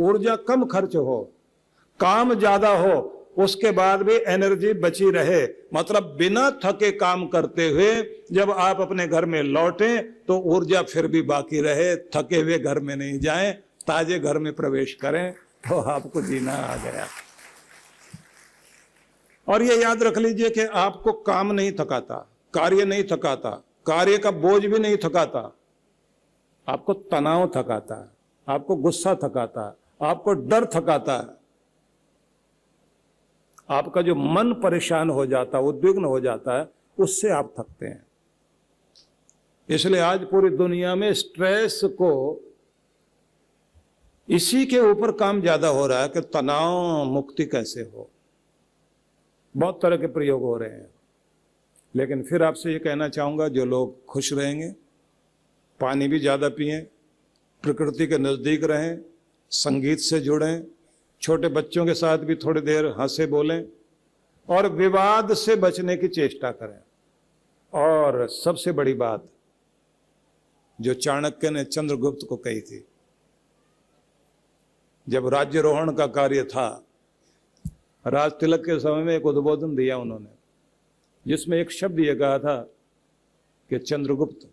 ऊर्जा कम खर्च हो, काम ज्यादा हो, उसके बाद भी एनर्जी बची रहे, मतलब बिना थके काम करते हुए जब आप अपने घर में लौटें तो ऊर्जा फिर भी बाकी रहे, थके हुए घर में नहीं जाएं, ताजे घर में प्रवेश करें तो आपको जीना आ गया। और ये याद रख लीजिए कि आपको काम नहीं थकाता, कार्य नहीं थकाता, कार्य का बोझ भी नहीं थकाता, आपको तनाव थकाता है, आपको गुस्सा थकाता है, आपको डर थकाता है, आपका जो मन परेशान हो जाता है, उद्विग्न हो जाता है, उससे आप थकते हैं। इसलिए आज पूरी दुनिया में स्ट्रेस को इसी के ऊपर काम ज्यादा हो रहा है कि तनाव मुक्ति कैसे हो। बहुत तरह के प्रयोग हो रहे हैं, लेकिन फिर आपसे ये कहना चाहूंगा, जो लोग खुश रहेंगे, पानी भी ज्यादा पिएं, प्रकृति के नजदीक रहें, संगीत से जुड़ें, छोटे बच्चों के साथ भी थोड़ी देर हंसे बोलें और विवाद से बचने की चेष्टा करें। और सबसे बड़ी बात जो चाणक्य ने चंद्रगुप्त को कही थी, जब राज्यरोहण का कार्य था, राज तिलक के समय में एक उद्बोधन दिया उन्होंने, जिसमें एक शब्द यह कहा था कि चंद्रगुप्त,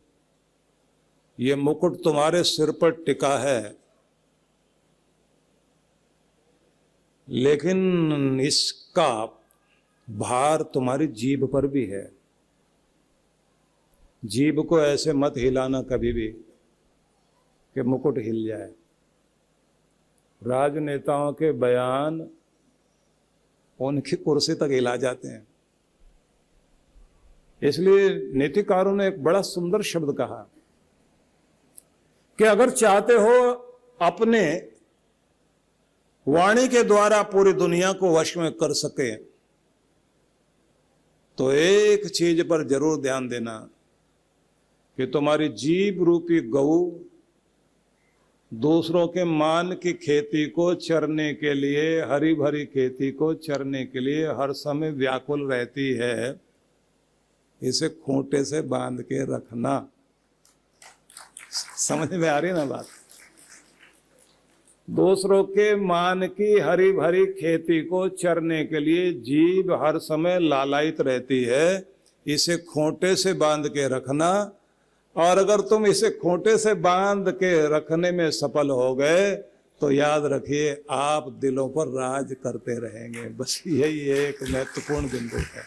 ये मुकुट तुम्हारे सिर पर टिका है, लेकिन इसका भार तुम्हारी जीभ पर भी है। जीभ को ऐसे मत हिलाना कभी भी कि मुकुट हिल जाए। राजनेताओं के बयान उनकी कुर्सी तक हिला जाते हैं। इसलिए नीतिकारों ने एक बड़ा सुंदर शब्द कहा कि अगर चाहते हो अपने वाणी के द्वारा पूरी दुनिया को वश में कर सके, तो एक चीज पर जरूर ध्यान देना कि तुम्हारी जीभ रूपी गऊ दूसरों के मान की खेती को चरने के लिए, हरी भरी खेती को चरने के लिए हर समय व्याकुल रहती है। इसे खूंटे से बांध के रखना। समझ में आ रही ना बात? दूसरों के मान की हरी भरी खेती को चरने के लिए जीभ हर समय लालायित रहती है। इसे खूंटे से बांध के रखना, और अगर तुम इसे खूंटे से बांध के रखने में सफल हो गए तो याद रखिए आप दिलों पर राज करते रहेंगे। बस यही एक महत्वपूर्ण बिंदु है।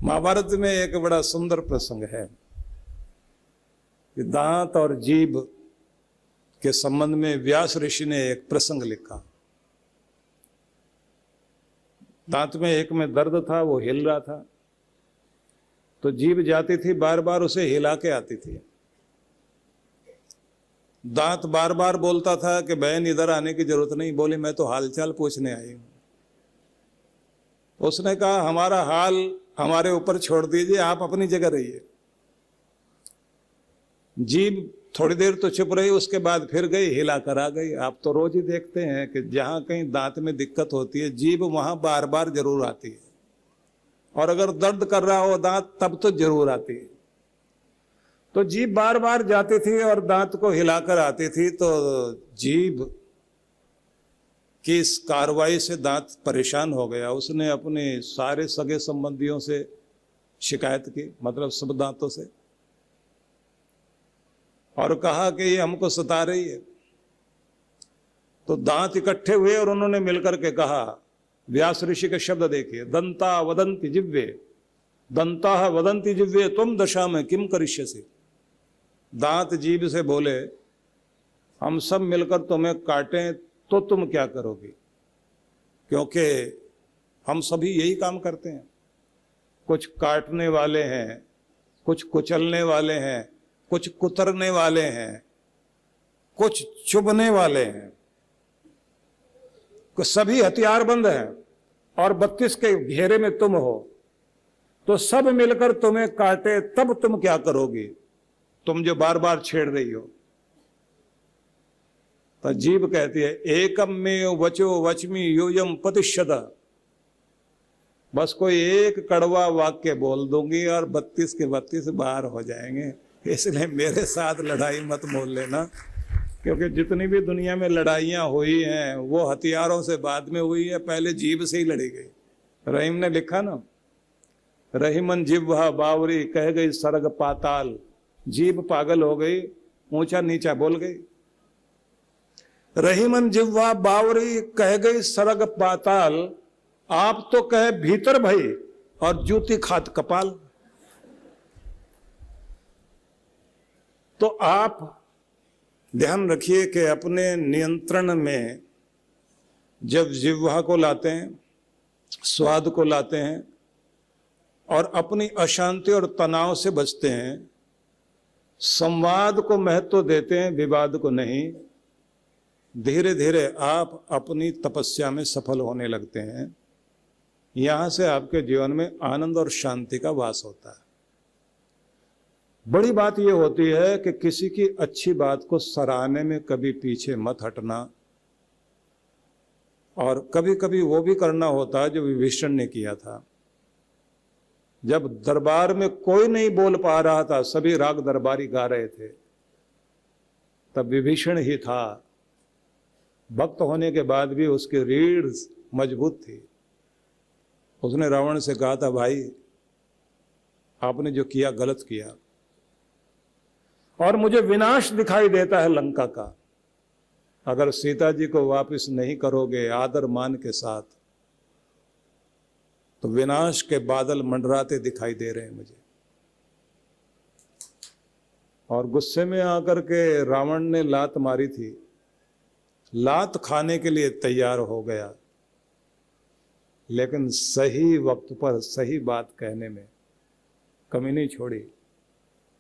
महाभारत में एक बड़ा सुंदर प्रसंग है कि दांत और जीभ के संबंध में व्यास ऋषि ने एक प्रसंग लिखा। दांत में एक में दर्द था, वो हिल रहा था, तो जीभ जाती थी, बार बार उसे हिला के आती थी। दांत बार बार बोलता था कि बहन इधर आने की जरूरत नहीं, बोली मैं तो हालचाल पूछने आई हूं। उसने कहा हमारा हाल हमारे ऊपर छोड़ दीजिए, आप अपनी जगह रहिए। जीभ थोड़ी देर तो चुप रही, उसके बाद फिर गई, हिला कर आ गई। आप तो रोज ही देखते हैं कि जहां कहीं दांत में दिक्कत होती है, जीभ वहां बार बार जरूर आती है, और अगर दर्द कर रहा हो दांत तब तो जरूर आती है। तो जीभ बार बार जाती थी और दांत को हिलाकर आती थी। तो जीभ की इस कार्रवाई से दांत परेशान हो गया। उसने अपने सारे सगे संबंधियों से शिकायत की, मतलब सब दांतों से, और कहा कि ये हमको सता रही है। तो दांत इकट्ठे हुए और उन्होंने मिलकर के कहा, व्यास ऋषि के शब्द देखिए, दंता वदंति जिव्वे, दंता वदंति जिव्वे तुम दशा में किम करिष्यसि। दांत जीभ से बोले हम सब मिलकर तुम्हें काटें तो तुम क्या करोगी, क्योंकि हम सभी यही काम करते हैं। कुछ काटने वाले हैं, कुछ कुचलने वाले हैं, कुछ कुतरने वाले हैं, कुछ चुभने वाले हैं, सभी हथियारबंद हैं, और 32 के घेरे में तुम हो, तो सब मिलकर तुम्हें काटे तब तुम क्या करोगी, तुम जो बार बार छेड़ रही हो। तो जीभ कहती है एकम में वचो वचमी यूयम प्रतिशत, बस कोई एक कड़वा वाक्य बोल दूंगी और 32 के 32 बाहर हो जाएंगे। इसलिए मेरे साथ लड़ाई मत मोल लेना, क्योंकि जितनी भी दुनिया में लड़ाइयाँ हुई हैं वो हथियारों से बाद में हुई है, पहले जीभ से ही लड़ी गई। रहीम ने लिखा ना, रहीमन जिह्वा बावरी कह गई सरग पाताल, जीभ पागल हो गई, ऊंचा नीचा बोल गई। रहीमन जिह्वा बावरी कह गई सरग पाताल, आप तो कहे भीतर भई और जूती खात कपाल। तो आप ध्यान रखिए कि अपने नियंत्रण में जब जिह्वा को लाते हैं, स्वाद को लाते हैं और अपनी अशांति और तनाव से बचते हैं, संवाद को महत्व देते हैं, विवाद को नहीं, धीरे धीरे आप अपनी तपस्या में सफल होने लगते हैं। यहां से आपके जीवन में आनंद और शांति का वास होता है। बड़ी बात यह होती है कि किसी की अच्छी बात को सराहने में कभी पीछे मत हटना, और कभी कभी वो भी करना होता है जो विभीषण ने किया था। जब दरबार में कोई नहीं बोल पा रहा था, सभी राग दरबारी गा रहे थे, तब विभीषण ही था। भक्त होने के बाद भी उसकी रीढ़ मजबूत थी। उसने रावण से कहा था, भाई आपने जो किया गलत किया, और मुझे विनाश दिखाई देता है लंका का। अगर सीता जी को वापस नहीं करोगे आदर मान के साथ, तो विनाश के बादल मंडराते दिखाई दे रहे हैं मुझे। और गुस्से में आकर के रावण ने लात मारी थी, लात खाने के लिए तैयार हो गया, लेकिन सही वक्त पर सही बात कहने में कमी नहीं छोड़ी।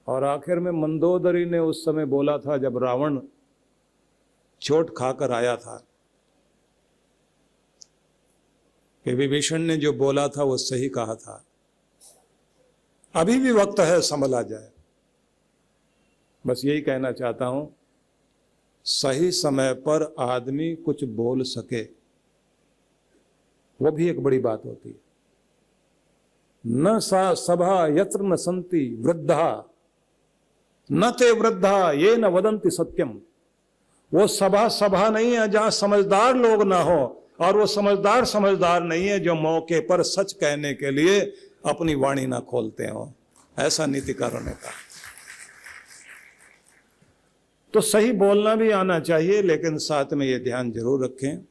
और आखिर में मंदोदरी ने उस समय बोला था, जब रावण चोट खाकर आया था, कि विभीषण ने जो बोला था वो सही कहा था, अभी भी वक्त है संभला जाए। बस यही कहना चाहता हूं, सही समय पर आदमी कुछ बोल सके वो भी एक बड़ी बात होती है। न सा सभा यत्र न संति वृद्धा न ते वृद्धा ये न वदंति सत्यम। वो सभा नहीं है जहां समझदार लोग ना हो, और वो समझदार नहीं है जो मौके पर सच कहने के लिए अपनी वाणी ना खोलते हो। ऐसा नीतिकारों ने कहा। तो सही बोलना भी आना चाहिए, लेकिन साथ में ये ध्यान जरूर रखें,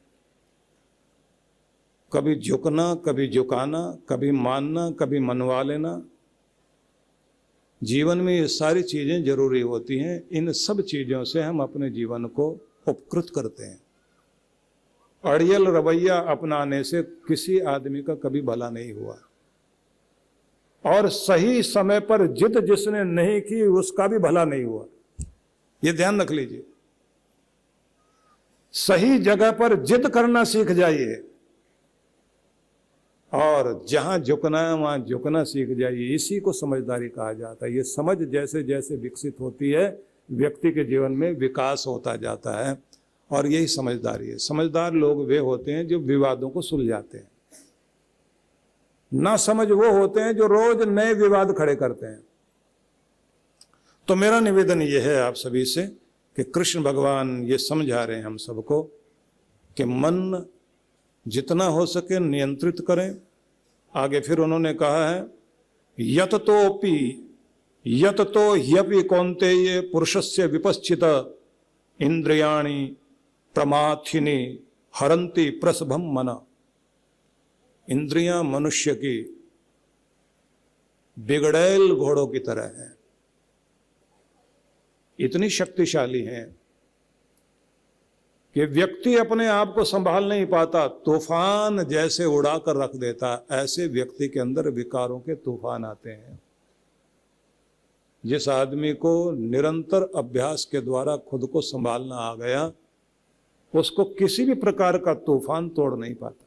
कभी झुकना, कभी झुकाना, कभी मानना, कभी मनवा लेना। जीवन में ये सारी चीजें जरूरी होती हैं। इन सब चीजों से हम अपने जीवन को उपकृत करते हैं। अड़ियल रवैया अपनाने से किसी आदमी का कभी भला नहीं हुआ, और सही समय पर जिद जिसने नहीं की उसका भी भला नहीं हुआ। ये ध्यान रख लीजिए। सही जगह पर जिद करना सीख जाइए, और जहां झुकना है वहां झुकना सीख जाइए। इसी को समझदारी कहा जाता है। ये समझ जैसे जैसे विकसित होती है, व्यक्ति के जीवन में विकास होता जाता है, और यही समझदारी है। समझदार लोग वे होते हैं जो विवादों को सुलझाते हैं। ना समझ वो होते हैं जो रोज नए विवाद खड़े करते हैं। तो मेरा निवेदन ये है आप सभी से कि कृष्ण भगवान ये समझा रहे हैं हम सबको कि मन जितना हो सके नियंत्रित करें। आगे फिर उन्होंने कहा है, यत तो ह्यपि कौन्तेय पुरुषस्य विपश्चित इंद्रियाणि प्रमाथिनी हरन्ति प्रसभम मन। इंद्रियां मनुष्य की बिगड़ैल घोड़ों की तरह हैं, इतनी शक्तिशाली हैं कि व्यक्ति अपने आप को संभाल नहीं पाता, तूफान जैसे उड़ा कर रख देता। ऐसे व्यक्ति के अंदर विकारों के तूफान आते हैं। जिस आदमी को निरंतर अभ्यास के द्वारा खुद को संभालना आ गया, उसको किसी भी प्रकार का तूफान तोड़ नहीं पाता।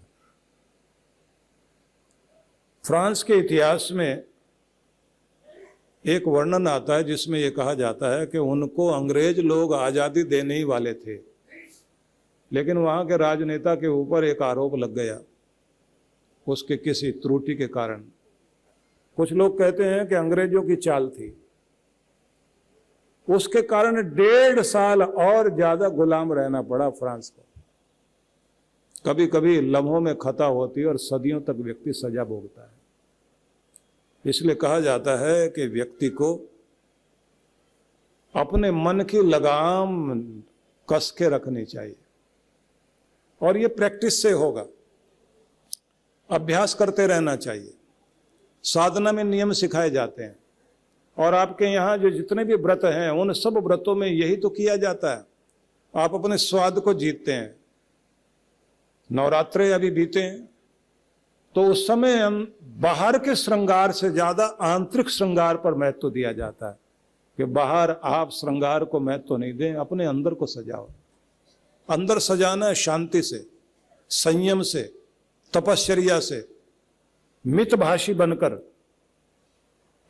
फ्रांस के इतिहास में एक वर्णन आता है जिसमें यह कहा जाता है कि उनको अंग्रेज लोग आजादी देने ही वाले थे, लेकिन वहां के राजनेता के ऊपर एक आरोप लग गया उसके किसी त्रुटि के कारण। कुछ लोग कहते हैं कि अंग्रेजों की चाल थी, उसके कारण 1.5 साल और ज्यादा गुलाम रहना पड़ा फ्रांस को। कभी कभी लम्हों में खता होती है और सदियों तक व्यक्ति सजा भोगता है। इसलिए कहा जाता है कि व्यक्ति को अपने मन की लगाम कस के रखनी चाहिए, और ये प्रैक्टिस से होगा, अभ्यास करते रहना चाहिए। साधना में नियम सिखाए जाते हैं, और आपके यहाँ जो जितने भी व्रत हैं उन सब व्रतों में यही तो किया जाता है। आप अपने स्वाद को जीतते हैं। नवरात्रे अभी बीते हैं, तो उस समय बाहर के श्रृंगार से ज्यादा आंतरिक श्रृंगार पर महत्व दिया जाता है कि बाहर आप श्रृंगार को महत्व नहीं दें, अपने अंदर को सजाओ। अंदर सजाना है शांति से, संयम से, तपश्चर्या से, मितभाषी बनकर।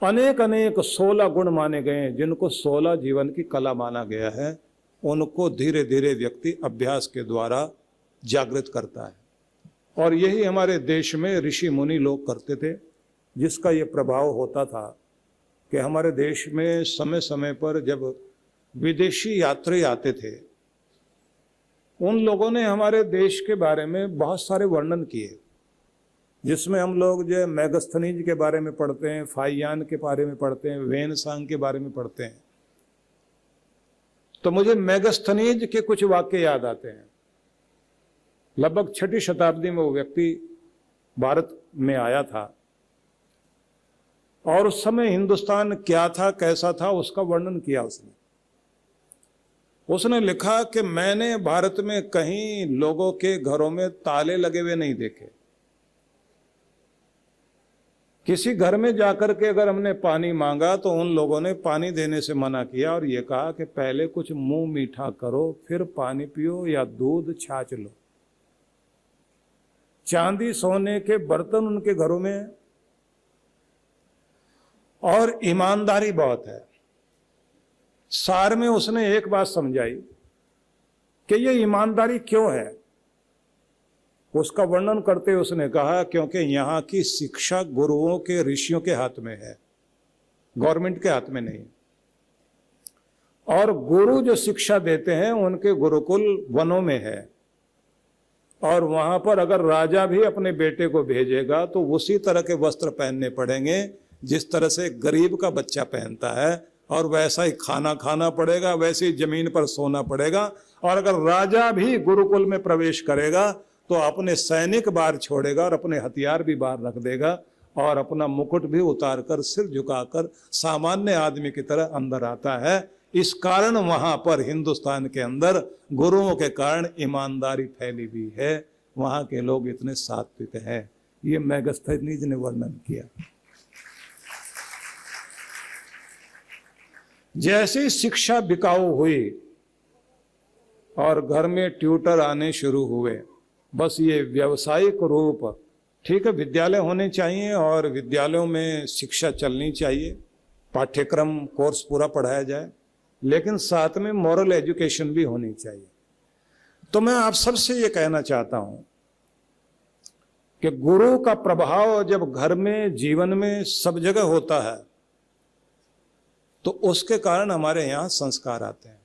अनेक अनेक 16 गुण माने गए हैं, जिनको 16 जीवन की कला माना गया है। उनको धीरे धीरे व्यक्ति अभ्यास के द्वारा जागृत करता है, और यही हमारे देश में ऋषि मुनि लोग करते थे, जिसका ये प्रभाव होता था कि हमारे देश में समय समय पर जब विदेशी यात्री आते थे, उन लोगों ने हमारे देश के बारे में बहुत सारे वर्णन किए, जिसमें हम लोग जो मैगस्थनीज के बारे में पढ़ते हैं, फाइयान के बारे में पढ़ते हैं, वेनसांग के बारे में पढ़ते हैं। तो मुझे मैगस्थनीज के कुछ वाक्य याद आते हैं। लगभग 6वीं शताब्दी में वो व्यक्ति भारत में आया था, और उस समय हिंदुस्तान क्या था, कैसा था, उसका वर्णन किया उसने लिखा कि मैंने भारत में कहीं लोगों के घरों में ताले लगे हुए नहीं देखे। किसी घर में जाकर के अगर हमने पानी मांगा तो उन लोगों ने पानी देने से मना किया, और ये कहा कि पहले कुछ मुंह मीठा करो, फिर पानी पियो या दूध छाछ लो। चांदी सोने के बर्तन उनके घरों में है, और ईमानदारी बहुत है। सार में उसने एक बात समझाई कि ये ईमानदारी क्यों है। उसका वर्णन करते उसने कहा, क्योंकि यहाँ की शिक्षा गुरुओं के, ऋषियों के हाथ में है, गवर्नमेंट के हाथ में नहीं। और गुरु जो शिक्षा देते हैं उनके गुरुकुल वनों में है, और वहां पर अगर राजा भी अपने बेटे को भेजेगा तो उसी तरह के वस्त्र पहनने पड़ेंगे जिस तरह से गरीब का बच्चा पहनता है, और वैसा ही खाना खाना पड़ेगा, वैसे ही जमीन पर सोना पड़ेगा। और अगर राजा भी गुरुकुल में प्रवेश करेगा तो अपने सैनिक बाहर छोड़ेगा और अपने हथियार भी बाहर रख देगा, और अपना मुकुट भी उतारकर सिर झुकाकर सामान्य आदमी की तरह अंदर आता है। इस कारण वहां पर हिंदुस्तान के अंदर गुरुओं के कारण ईमानदारी फैली हुई है। वहां के लोग इतने सात्विक हैं। ये मैगस्थनीज ने वर्णन किया। जैसे शिक्षा बिकाऊ हुई और घर में ट्यूटर आने शुरू हुए, बस ये व्यावसायिक रूप, ठीक है, विद्यालय होने चाहिए और विद्यालयों में शिक्षा चलनी चाहिए, पाठ्यक्रम कोर्स पूरा पढ़ाया जाए, लेकिन साथ में मॉरल एजुकेशन भी होनी चाहिए। तो मैं आप सबसे ये कहना चाहता हूं कि गुरु का प्रभाव जब घर में, जीवन में, सब जगह होता है तो उसके कारण हमारे यहाँ संस्कार आते हैं,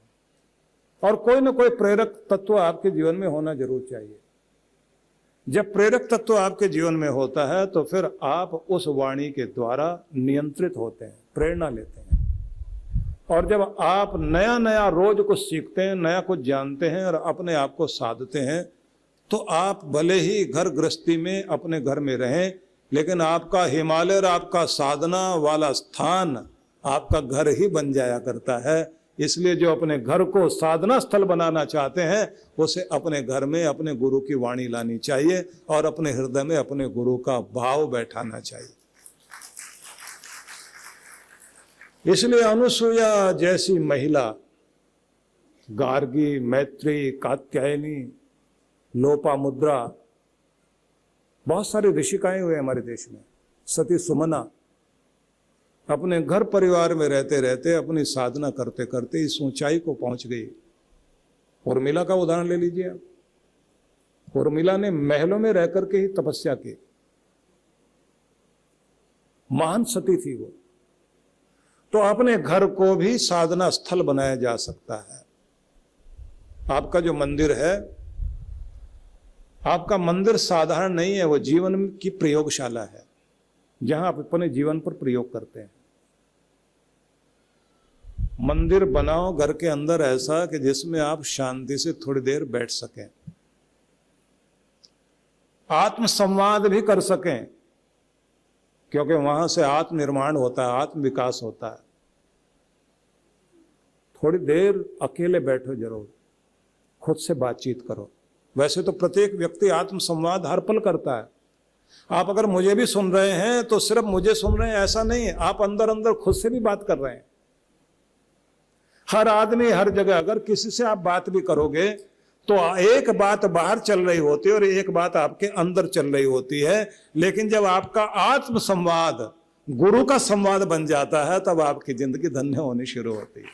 और कोई ना कोई प्रेरक तत्व आपके जीवन में होना जरूर चाहिए। जब प्रेरक तत्व आपके जीवन में होता है तो फिर आप उस वाणी के द्वारा नियंत्रित होते हैं, प्रेरणा लेते हैं। और जब आप नया नया रोज कुछ सीखते हैं, नया कुछ जानते हैं और अपने आप को साधते हैं, तो आप भले ही घर गृहस्थी में अपने घर में रहें, लेकिन आपका हिमालय और आपका साधना वाला स्थान आपका घर ही बन जाया करता है। इसलिए जो अपने घर को साधना स्थल बनाना चाहते हैं, उसे अपने घर में अपने गुरु की वाणी लानी चाहिए और अपने हृदय में अपने गुरु का भाव बैठाना चाहिए। इसलिए अनुसूया जैसी महिला, गार्गी, मैत्री, कात्यायनी, लोपामुद्रा, बहुत सारी ऋषिकाएं हुए हमारे देश में। सती सुमना अपने घर परिवार में रहते रहते, अपनी साधना करते करते इस ऊंचाई को पहुंच गई। उर्मिला का उदाहरण ले लीजिए आप। उर्मिला ने महलों में रह करके ही तपस्या की, महान सती थी वो। तो अपने घर को भी साधना स्थल बनाया जा सकता है। आपका जो मंदिर है, आपका मंदिर साधारण नहीं है, वो जीवन की प्रयोगशाला है, जहां आप अपने जीवन पर प्रयोग करते हैं। मंदिर बनाओ घर के अंदर ऐसा कि जिसमें आप शांति से थोड़ी देर बैठ सकें, आत्म संवाद भी कर सकें, क्योंकि वहां से आत्म निर्माण होता है, आत्म विकास होता है। थोड़ी देर अकेले बैठो, जरूर खुद से बातचीत करो। वैसे तो प्रत्येक व्यक्ति आत्म संवाद हर पल करता है। आप अगर मुझे भी सुन रहे हैं तो सिर्फ मुझे सुन रहे हैं ऐसा नहीं है, आप अंदर अंदर खुद से भी बात कर रहे हैं। हर आदमी हर जगह, अगर किसी से आप बात भी करोगे तो एक बात बाहर चल रही होती है और एक बात आपके अंदर चल रही होती है। लेकिन जब आपका आत्म संवाद गुरु का संवाद बन जाता है, तब आपकी जिंदगी धन्य होनी शुरू होती है।